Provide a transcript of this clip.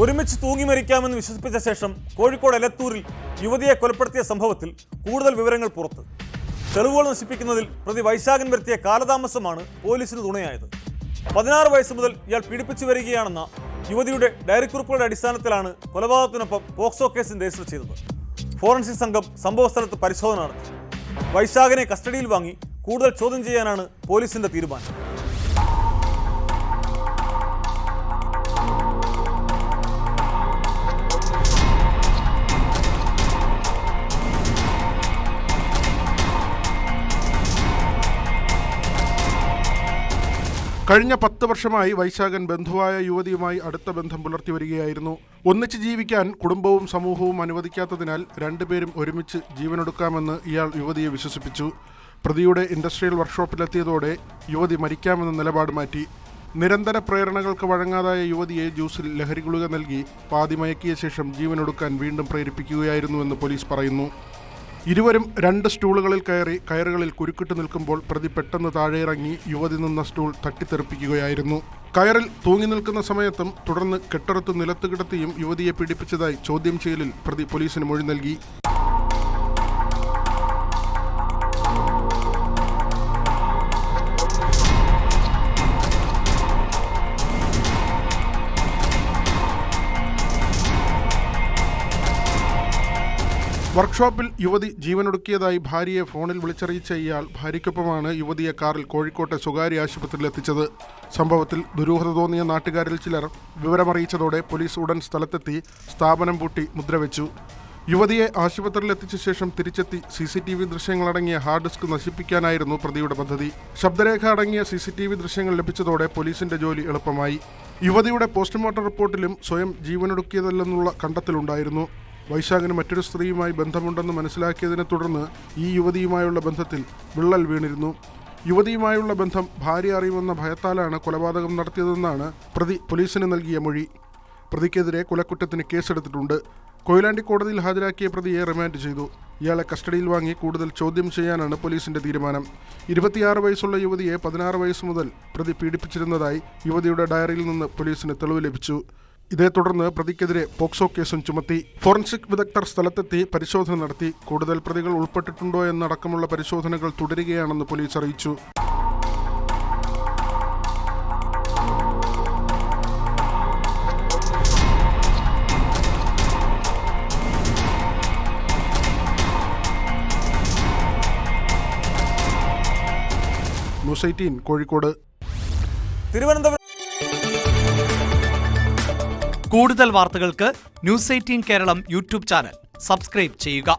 ഒരുമിച്ച് തൂങ്ങി മരിക്കാമെന്ന് വിശ്വസിപ്പിച്ച ശേഷം കോഴിക്കോട് എലത്തൂരിൽ യുവതിയെ കൊലപ്പെടുത്തിയ സംഭവത്തിൽ കൂടുതൽ വിവരങ്ങൾ പുറത്ത്. തെളിവുകൾ നശിപ്പിക്കുന്നതിൽ പ്രതി വൈശാഖൻ വരുത്തിയ കാലതാമസമാണ് പോലീസിന് തുണയായത്. 16 വയസ്സ് മുതൽ ഇയാൾ പീഡിപ്പിച്ചു വരികയാണെന്ന യുവതിയുടെ ഡയറിക്കുറിപ്പുകളുടെ അടിസ്ഥാനത്തിലാണ് കൊലപാതകത്തിനൊപ്പം പോക്സോ കേസിൽ രജിസ്റ്റർ ചെയ്തത്. ഫോറൻസിക് സംഘം സംഭവസ്ഥലത്ത് പരിശോധന നടത്തി. വൈശാഖനെ കസ്റ്റഡിയിൽ വാങ്ങി കൂടുതൽ ചോദ്യം ചെയ്യാനാണ് പോലീസിന്റെ തീരുമാനം. കഴിഞ്ഞ 10 വർഷമായി വൈശാഖൻ ബന്ധുവായ യുവതിയുമായി അടുത്ത ബന്ധം പുലർത്തി വരികയായിരുന്നു. ഒന്നിച്ച് ജീവിക്കാൻ കുടുംബവും സമൂഹവും അനുവദിക്കാത്തതിനാൽ രണ്ടുപേരും ഒരുമിച്ച് ജീവനൊടുക്കാമെന്ന് ഇയാൾ യുവതിയെ വിശ്വസിപ്പിച്ചു. പ്രതിയുടെ ഇൻഡസ്ട്രിയൽ വർക്ക്ഷോപ്പിലെത്തിയതോടെ യുവതി മരിക്കാമെന്ന നിലപാട് മാറ്റി. നിരന്തര പ്രേരണകൾക്ക് വഴങ്ങാതായ യുവതിയെ ജ്യൂസിൽ ലഹരി ഗുളിക നൽകി പാതിമയക്കിയ ശേഷം ജീവനൊടുക്കാൻ വീണ്ടും പ്രേരിപ്പിക്കുകയായിരുന്നുവെന്ന് പോലീസ് പറയുന്നു. ഇരുവരും 2 സ്റ്റൂളുകളിൽ കയറി കയറുകളിൽ കുരുക്കിട്ട് നിൽക്കുമ്പോൾ പ്രതി പെട്ടെന്ന് താഴെയിറങ്ങി യുവതി നിന്ന സ്റ്റൂൾ തട്ടിത്തെറിപ്പിക്കുകയായിരുന്നു. കയറിൽ തൂങ്ങി നിൽക്കുന്ന സമയത്തും തുടർന്ന് കെട്ടറുത്ത് നിലത്ത് കിടത്തിയും യുവതിയെ പീഡിപ്പിച്ചതായി ചോദ്യം ചെയ്യലിൽ പ്രതി പോലീസിന് മൊഴി നൽകി. വർക്ക്ഷോപ്പിൽ യുവതി ജീവനൊടുക്കിയതായി ഭാര്യയെ ഫോണിൽ വിളിച്ചറിയിച്ച ഇയാൾ ഭാര്യയ്ക്കൊപ്പമാണ് യുവതിയെ കാറിൽ കോഴിക്കോട്ടെ സ്വകാര്യ ആശുപത്രിയിൽ എത്തിച്ചത്. സംഭവത്തിൽ ദുരൂഹത തോന്നിയ നാട്ടുകാരിൽ ചിലർ വിവരമറിയിച്ചതോടെ പോലീസ് ഉടൻ സ്ഥലത്തെത്തി സ്ഥാപനം പൂട്ടി മുദ്രവെച്ചു. യുവതിയെ ആശുപത്രിയിൽ എത്തിച്ച ശേഷം തിരിച്ചെത്തി CCTV ദൃശ്യങ്ങളടങ്ങിയ ഹാർഡ് ഡിസ്ക് നശിപ്പിക്കാനായിരുന്നു പ്രതിയുടെ പദ്ധതി. ശബ്ദരേഖ അടങ്ങിയ CCTV ദൃശ്യങ്ങൾ ലഭിച്ചതോടെ പോലീസിന്റെ ജോലി എളുപ്പമായി. യുവതിയുടെ പോസ്റ്റ്മോർട്ടം റിപ്പോർട്ടിലും സ്വയം ജീവനൊടുക്കിയതല്ലെന്നുള്ള കണ്ടെത്തലുണ്ടായിരുന്നു. വൈശാഖന് മറ്റൊരു സ്ത്രീയുമായി ബന്ധമുണ്ടെന്ന് മനസ്സിലാക്കിയതിനെ തുടർന്ന് ഈ യുവതിയുമായുള്ള ബന്ധത്തിൽ വിള്ളൽ വീണിരുന്നു. യുവതിയുമായുള്ള ബന്ധം ഭാര്യ അറിയുമെന്ന ഭയത്താലാണ് കൊലപാതകം നടത്തിയതെന്നാണ് പ്രതി പോലീസിന് നൽകിയ മൊഴി. പ്രതിക്കെതിരെ കൊലക്കുറ്റത്തിന് കേസെടുത്തിട്ടുണ്ട്. കൊയിലാണ്ടി കോടതിയിൽ ഹാജരാക്കിയ പ്രതിയെ റിമാൻഡ് ചെയ്തു. ഇയാളെ കസ്റ്റഡിയിൽ വാങ്ങി കൂടുതൽ ചോദ്യം ചെയ്യാനാണ് പോലീസിന്റെ തീരുമാനം. 26 വയസ്സുള്ള യുവതിയെ 16 വയസ്സ് മുതൽ പ്രതി പീഡിപ്പിച്ചിരുന്നതായി യുവതിയുടെ ഡയറിയിൽ നിന്ന് പോലീസിന് തെളിവ് ലഭിച്ചു. ഇതേ തുടർന്ന് പ്രതിക്കെതിരെ പോക്സോ കേസും ചുമത്തി. ഫോറൻസിക് വിദഗ്ധർ സ്ഥലത്തെത്തി പരിശോധന നടത്തി. കൂടുതൽ പ്രതികൾ ഉൾപ്പെട്ടിട്ടുണ്ടോ എന്നടക്കമുള്ള പരിശോധനകൾ തുടരുകയാണെന്ന് പോലീസ് അറിയിച്ചു. ന്യൂസ് 18 കോഴിക്കോട്. തിരുവനന്തപുരം. കൂടുതൽ വാർത്തകൾക്ക് News 18 Keralam YouTube channel subscribe ചെയ്യുക.